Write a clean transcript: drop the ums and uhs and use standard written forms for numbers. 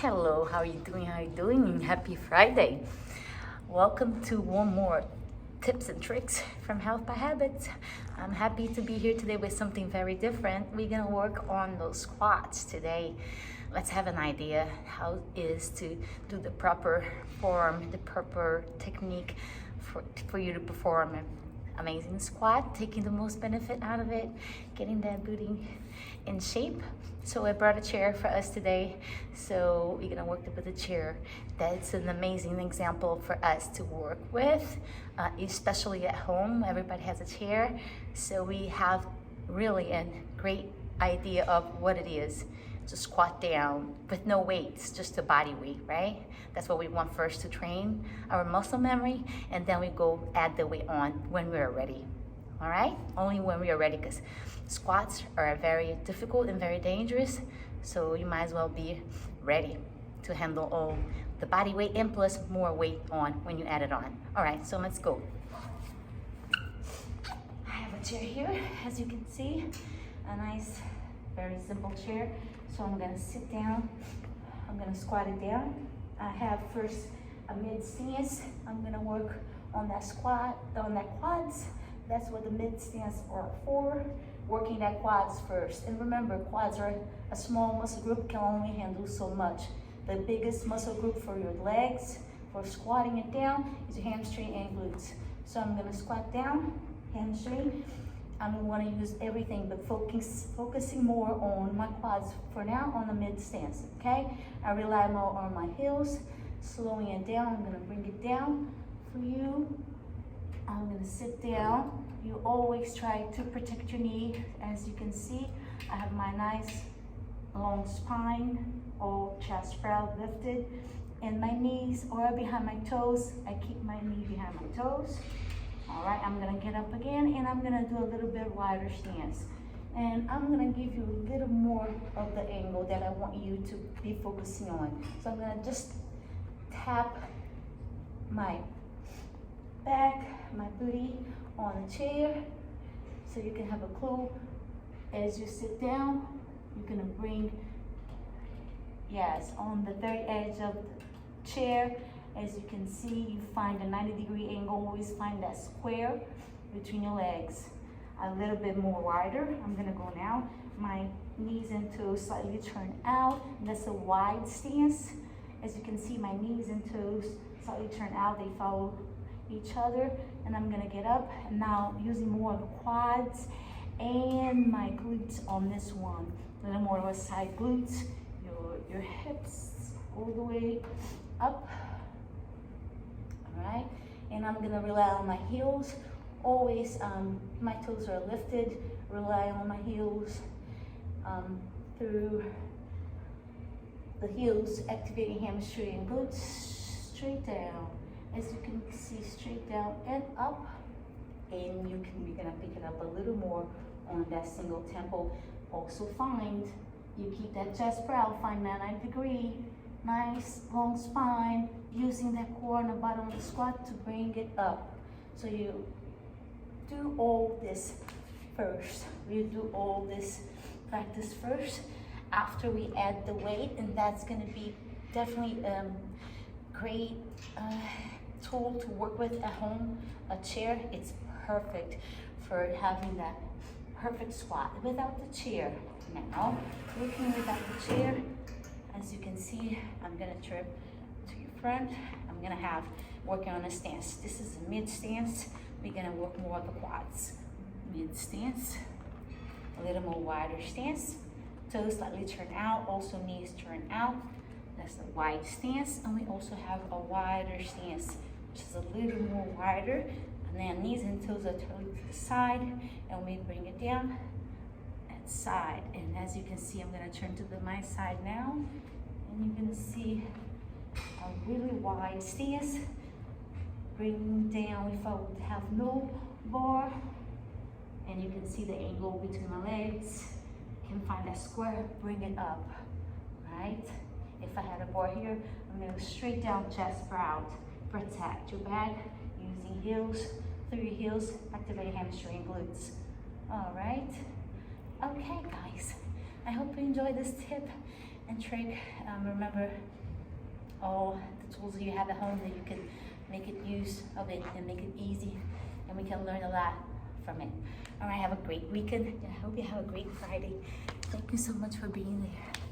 Hello, how are you doing? How are you doing? Happy Friday. Welcome to one more tips and tricks from Health by Habits. I'm happy to be here today with something very different. We're gonna work on those squats today. Let's have an idea how it is to do the proper form, the proper technique for you to perform an amazing squat, taking the most benefit out of it, getting that booty in shape. So I brought a chair for us today. So we're gonna work with a chair. That's an amazing example for us to work with, especially at home. Everybody has a chair. So we have really a great idea of what it is to squat down with no weights, just the body weight, right? That's what we want first to train our muscle memory, and then we go add the weight on when we're ready. All right? Only when we are ready, because squats are very difficult and very dangerous, so you might as well be ready to handle all the body weight and plus more weight on when you add it on. All right, so let's go. I have a chair here, as you can see, a nice, very simple chair. So I'm gonna sit down, I'm gonna squat it down. I have first a mid stance. I'm gonna work on that squat, on that quads. That's what the mid stance are for, working that quads first. And remember, quads are a small muscle group, can only handle so much. The biggest muscle group for your legs, for squatting it down, is your hamstring and glutes. So I'm gonna squat down, hamstring. I'm gonna wanna use everything, but focusing more on my quads for now on the mid stance, okay? I rely more on my heels, slowing it down. I'm gonna bring it down for you. I'm gonna sit down. You always try to protect your knee. As you can see, I have my nice long spine, all chest sprout lifted, and my knees are behind my toes. I keep my knee behind my toes. All right, I'm gonna get up again, and I'm gonna do a little bit wider stance. And I'm gonna give you a little more of the angle that I want you to be focusing on. So I'm gonna just tap my back, my booty on the chair, so you can have a clue. As you sit down, you're gonna bring, yes, on the very edge of the chair. As you can see, you find a 90-degree angle. Always find that square between your legs. A little bit more wider. I'm gonna go now. My knees and toes slightly turn out. That's a wide stance. As you can see, my knees and toes slightly turn out. They follow each other. And I'm gonna get up. And now using more of the quads and my glutes on this one. A little more of a side glutes. Your hips all the way up. Right? And I'm gonna rely on my heels. Always, my toes are lifted. Rely on my heels through the heels, activating hamstring and glutes. Straight down. As you can see, straight down and up. And you're gonna pick it up a little more on that single tempo. Also find, you keep that chest proud, find that 90-degree. Nice long spine, using that core on the bottom of the squat to bring it up. So you do all this first. You do all this practice first after we add the weight, and that's gonna be definitely a great tool to work with at home. A chair, it's perfect for having that perfect squat without the chair. Now, looking without the chair, as you can see, I'm gonna turn to your front. I'm gonna have working on a stance. This is a mid stance. We're gonna work more of the quads. Mid stance, a little more wider stance. Toes slightly turn out, also knees turn out. That's a wide stance. And we also have a wider stance, which is a little more wider. And then knees and toes are turned to the side, and we bring it down. Side, and as you can see, I'm going to turn to my side now, and you're going to see a really wide stance. Bring down if I would have no bar, and you can see the angle between my legs. You can find that square, bring it up, right? If I had a bar here, I'm going to go straight down, chest proud. Protect your back using heels, through your heels, activate hamstring glutes. All right. Okay, guys, I hope you enjoyed this tip. and trick. Remember all the tools that you have at home that you can make it use of it and make it easy, and we can learn a lot from it. All right, have a great weekend, and I hope you have a great Friday. Thank you so much for being there.